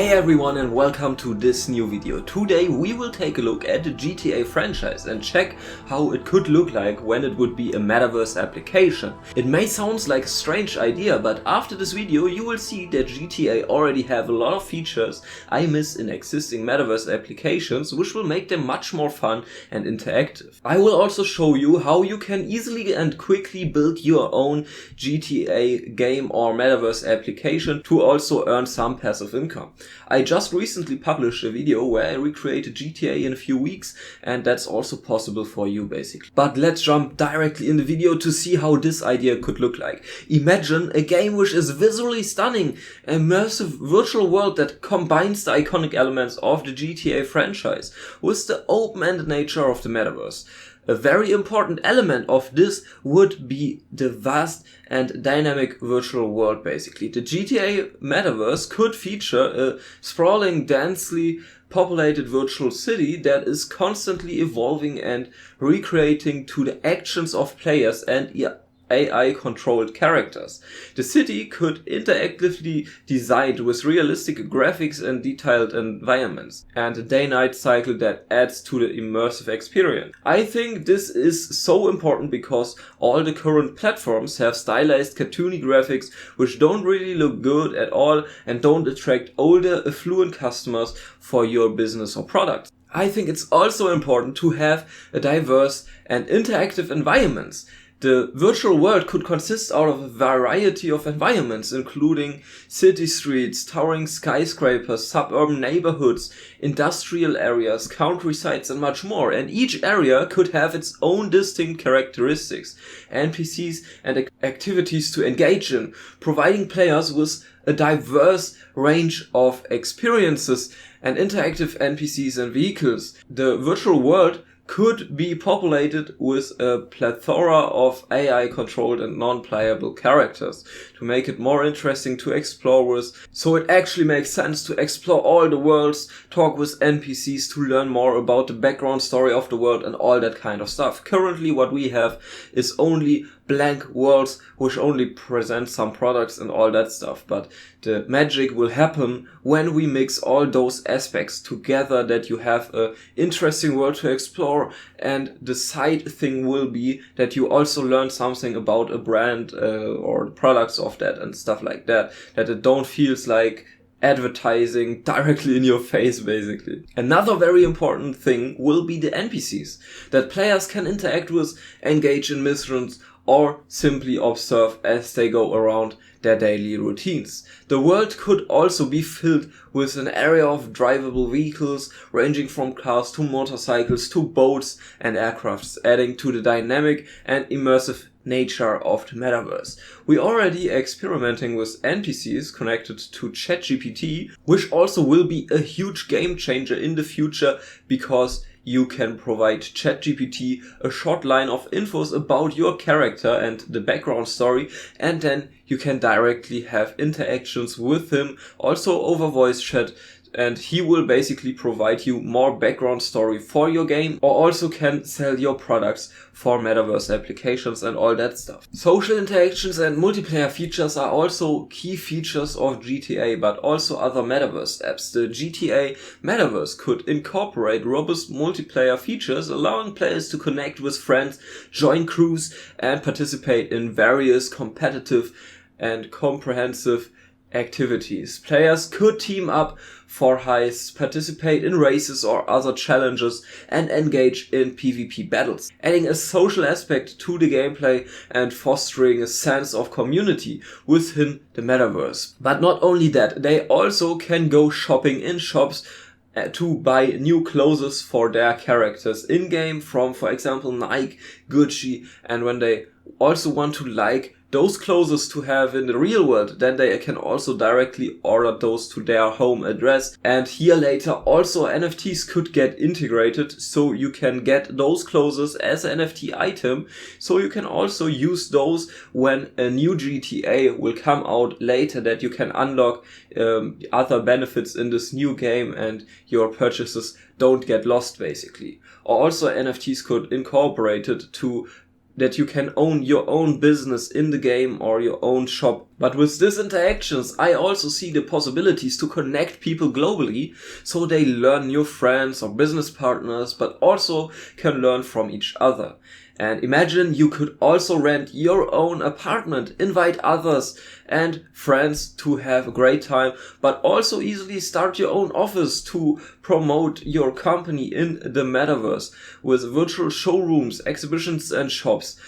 Hey everyone and welcome to this new video. Today we will take a look at the GTA franchise and check how it could look like when it would be a Metaverse application. It may sound like a strange idea, but after this video you will see that GTA already have a lot of features I miss in existing Metaverse applications, which will make them much more fun and interactive. I will also show you how you can easily and quickly build your own GTA game or Metaverse application to also earn some passive income. I just recently published a video where I recreated GTA in a few weeks, and that's also possible for you basically. But let's jump directly in the video to see how this idea could look like. Imagine a game which is visually stunning, an immersive virtual world that combines the iconic elements of the GTA franchise with the open-ended nature of the Metaverse. A very important element of this would be the vast and dynamic virtual world basically. The GTA Metaverse could feature a sprawling, densely populated virtual city that is constantly evolving and recreating to the actions of players and AI-controlled characters. The city could interactively designed with realistic graphics and detailed environments, and a day-night cycle that adds to the immersive experience. I think this is so important because all the current platforms have stylized cartoony graphics which don't really look good at all and don't attract older, affluent customers for your business or product. I think it's also important to have a diverse and interactive environments. The virtual world could consist out of a variety of environments, including city streets, towering skyscrapers, suburban neighborhoods, industrial areas, countrysides, and much more. And each area could have its own distinct characteristics, NPCs, and activities to engage in, providing players with a diverse range of experiences and interactive NPCs and vehicles. The virtual world could be populated with a plethora of AI-controlled and non-playable characters to make it more interesting to explore with, so it actually makes sense to explore all the worlds, talk with NPCs to learn more about the background story of the world and all that kind of stuff. Currently what we have is only blank worlds which only present some products and all that stuff, but the magic will happen when we mix all those aspects together, that you have a interesting world to explore, and the side thing will be that you also learn something about a brand or the products of that and stuff like that, that it don't feels like advertising directly in your face basically. Another very important thing will be the NPCs that players can interact with, engage in missions, or simply observe as they go around their daily routines. The world could also be filled with an area of drivable vehicles ranging from cars to motorcycles to boats and aircrafts, adding to the dynamic and immersive nature of the Metaverse. We already experimenting with NPCs connected to ChatGPT, which also will be a huge game changer in the future because you can provide ChatGPT a short line of infos about your character and the background story, and then you can directly have interactions with him also over voice chat, and he will basically provide you more background story for your game, or also can sell your products for Metaverse applications and all that stuff. Social interactions and multiplayer features are also key features of GTA, but also other Metaverse apps. The GTA Metaverse could incorporate robust multiplayer features, allowing players to connect with friends, join crews, and participate in various competitive and comprehensive activities. Players could team up for heists, participate in races or other challenges, and engage in PvP battles, adding a social aspect to the gameplay and fostering a sense of community within the Metaverse. But not only that, they also can go shopping in shops to buy new clothes for their characters in-game from, for example, Nike, Gucci, and when they also want to like those clothes to have in the real world, then they can also directly order those to their home address. And here later also NFTs could get integrated, so you can get those clothes as an NFT item, so you can also use those when a new GTA will come out later, that you can unlock other benefits in this new game and your purchases don't get lost basically. Or also NFTs could incorporate it to that you can own your own business in the game or your own shop But with these interactions, I also see the possibilities to connect people globally, so they learn new friends or business partners, but also can learn from each other. And imagine you could also rent your own apartment, invite others and friends to have a great time, but also easily start your own office to promote your company in the metaverse with virtual showrooms, exhibitions and shops.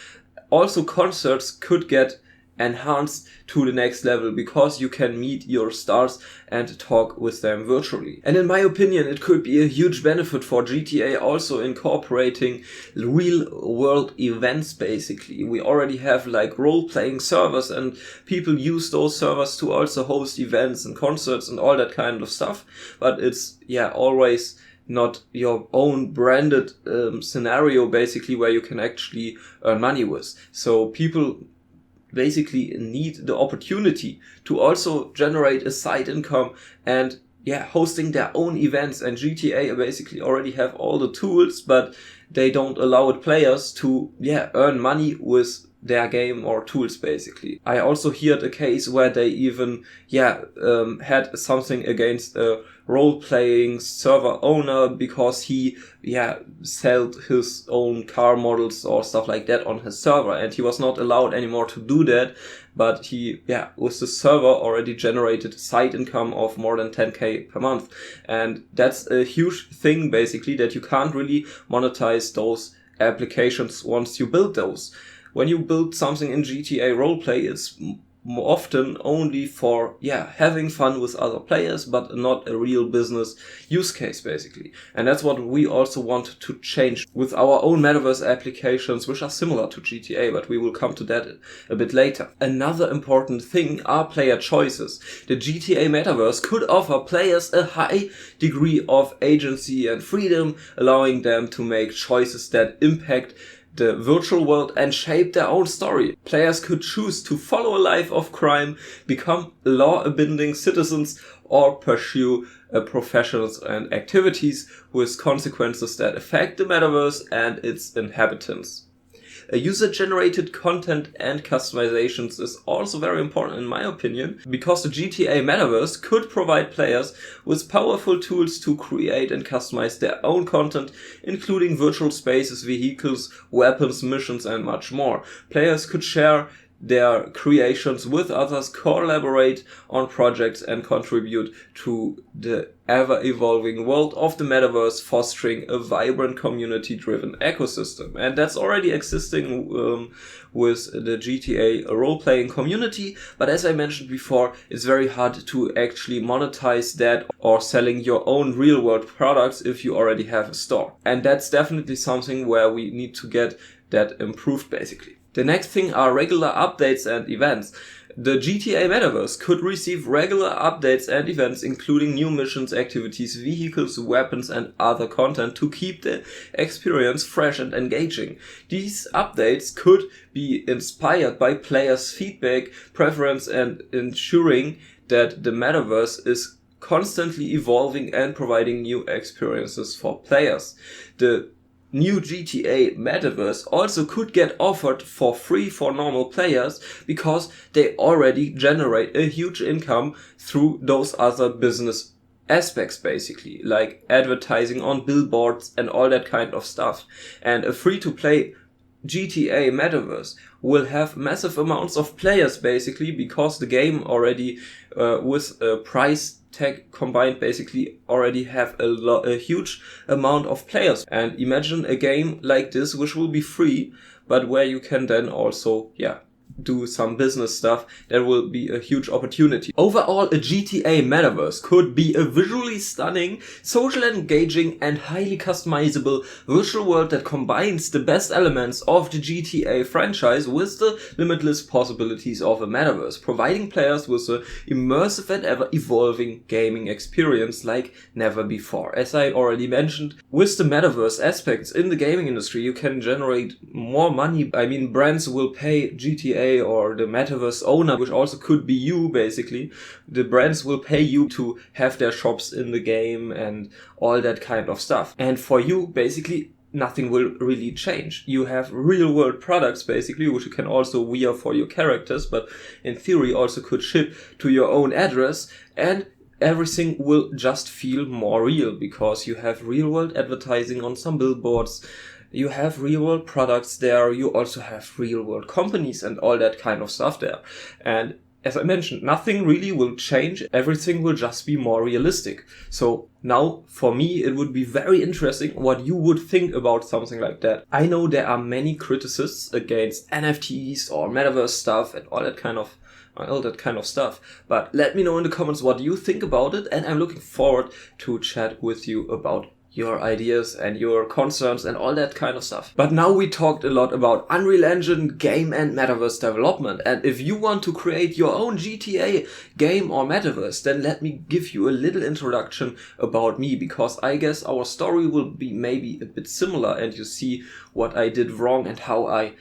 Also, concerts could get enhanced to the next level because you can meet your stars and talk with them virtually. And in my opinion, it could be a huge benefit for GTA also incorporating real world events basically. We already have like role-playing servers and people use those servers to also host events and concerts and all that kind of stuff. But it's always not your own branded scenario basically where you can actually earn money with. So people basically need the opportunity to also generate a side income and hosting their own events. And GTA basically already have all the tools, but they don't allow players to earn money with their game or tools basically. I also heard a case where they even had something against a role-playing server owner because he sold his own car models or stuff like that on his server, and he was not allowed anymore to do that. But he with the server already generated a side income of more than 10k per month, and that's a huge thing basically, that you can't really monetize those applications once you build those. When you build something in GTA roleplay, it's often only for having fun with other players, but not a real business use case basically. And that's what we also want to change with our own metaverse applications, which are similar to GTA, but we will come to that a bit later. Another important thing are player choices. The GTA metaverse could offer players a high degree of agency and freedom, allowing them to make choices that impact the virtual world and shape their own story. Players could choose to follow a life of crime, become law-abiding citizens, or pursue professions and activities with consequences that affect the metaverse and its inhabitants. User-generated content and customizations is also very important in my opinion, because the GTA metaverse could provide players with powerful tools to create and customize their own content, including virtual spaces, vehicles, weapons, missions and much more. Players could share their creations with others, collaborate on projects and contribute to the ever-evolving world of the metaverse, fostering a vibrant community-driven ecosystem. And that's already existing with the GTA role-playing community, but as I mentioned before, it's very hard to actually monetize that or selling your own real-world products if you already have a store. And that's definitely something where we need to get that improved basically. The next thing are regular updates and events. The GTA Metaverse could receive regular updates and events, including new missions, activities, vehicles, weapons and other content to keep the experience fresh and engaging. These updates could be inspired by players' feedback, preference and ensuring that the Metaverse is constantly evolving and providing new experiences for players. The new GTA Metaverse also could get offered for free for normal players because they already generate a huge income through those other business aspects basically, like advertising on billboards and all that kind of stuff. And a free-to-play GTA Metaverse will have massive amounts of players basically, because the game already with a price tag combined basically already have a huge amount of players. And imagine a game like this which will be free, but where you can then also do some business stuff. That will be a huge opportunity. Overall, a GTA Metaverse could be a visually stunning, social engaging and highly customizable virtual world that combines the best elements of the GTA franchise with the limitless possibilities of a metaverse, providing players with an immersive and ever evolving gaming experience like never before. As I already mentioned, with the metaverse aspects in the gaming industry, you can generate more money. I mean, brands will pay GTA or the metaverse owner, which also could be you basically. The brands will pay you to have their shops in the game and all that kind of stuff. And for you, basically, nothing will really change. You have real world products basically, which you can also wear for your characters, but in theory also could ship to your own address, and everything will just feel more real because you have real world advertising on some billboards. You have real world products there. You also have real world companies and all that kind of stuff there. And as I mentioned, nothing really will change. Everything will just be more realistic. So now, for me, it would be very interesting what you would think about something like that. I know there are many criticists against NFTs or Metaverse stuff and all that kind of stuff. But let me know in the comments what you think about it, and I'm looking forward to chat with you about your ideas and your concerns and all that kind of stuff. But now we talked a lot about Unreal Engine, game and Metaverse development. And if you want to create your own GTA game or Metaverse, then let me give you a little introduction about me, because I guess our story will be maybe a bit similar and you see what I did wrong and how I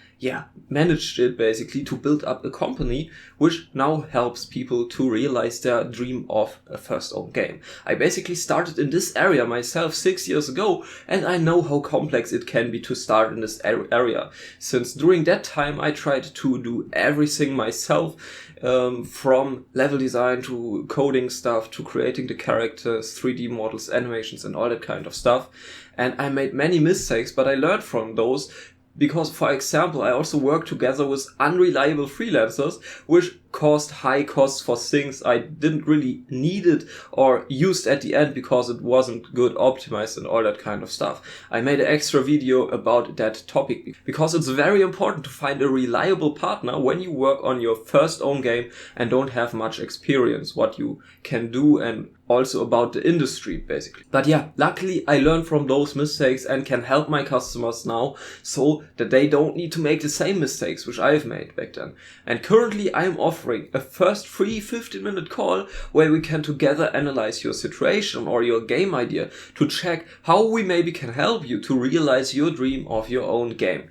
managed it basically to build up a company which now helps people to realize their dream of a first own game. I basically started in this area myself 6 years ago, and I know how complex it can be to start in this area, since during that time I tried to do everything myself, from level design to coding stuff to creating the characters, 3D models, animations and all that kind of stuff. And I made many mistakes, but I learned from those. Because, for example, I also worked together with unreliable freelancers, which caused high costs for things I didn't really need it or used at the end because it wasn't good optimized and all that kind of stuff. I made an extra video about that topic because it's very important to find a reliable partner when you work on your first own game and don't have much experience, what you can do, and also about the industry basically. But luckily I learned from those mistakes and can help my customers now so that they don't need to make the same mistakes which I've made back then. And currently I am offering a first free 15-minute call where we can together analyze your situation or your game idea to check how we maybe can help you to realize your dream of your own game.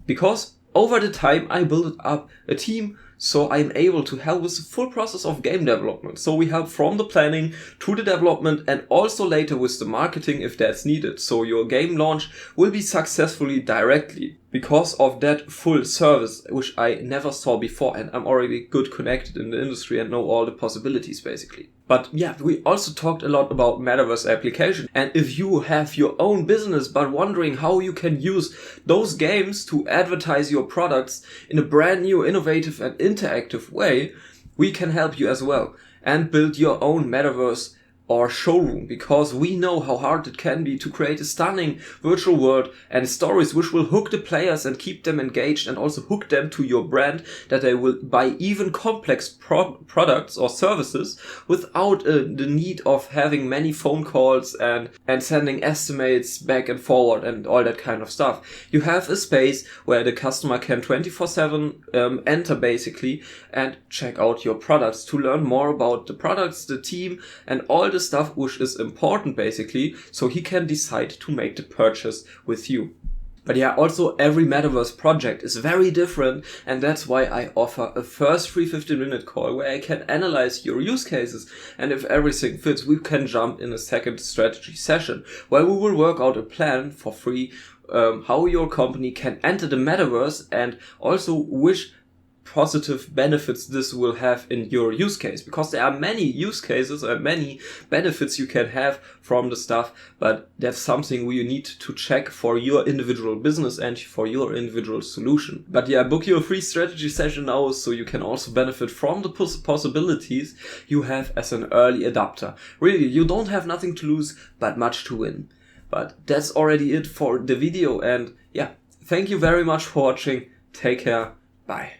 Because over the time I built up a team, so I'm able to help with the full process of game development. So we help from the planning to the development and also later with the marketing if that's needed. So your game launch will be successfully directly because of that full service, which I never saw before, and I'm already good connected in the industry and know all the possibilities basically. But we also talked a lot about Metaverse application. And if you have your own business but wondering how you can use those games to advertise your products in a brand new, innovative and interactive way, we can help you as well and build your own Metaverse or showroom, because we know how hard it can be to create a stunning virtual world and stories which will hook the players and keep them engaged and also hook them to your brand, that they will buy even complex products or services without the need of having many phone calls and sending estimates back and forward and all that kind of stuff. You have a space where the customer can 24/7 enter basically and check out your products to learn more about the products, the team and all the stuff which is important basically, so he can decide to make the purchase with you. But also every Metaverse project is very different, and that's why I offer a first free 15-minute call where I can analyze your use cases, and if everything fits, we can jump in a second strategy session where we will work out a plan for free, how your company can enter the Metaverse and also which positive benefits this will have in your use case, because there are many use cases and many benefits you can have from the stuff, but that's something we need to check for your individual business and for your individual solution. But book your free strategy session now so you can also benefit from the possibilities you have as an early adopter. Really, you don't have nothing to lose but much to win. But that's already it for the video, and thank you very much for watching. Take care. Bye.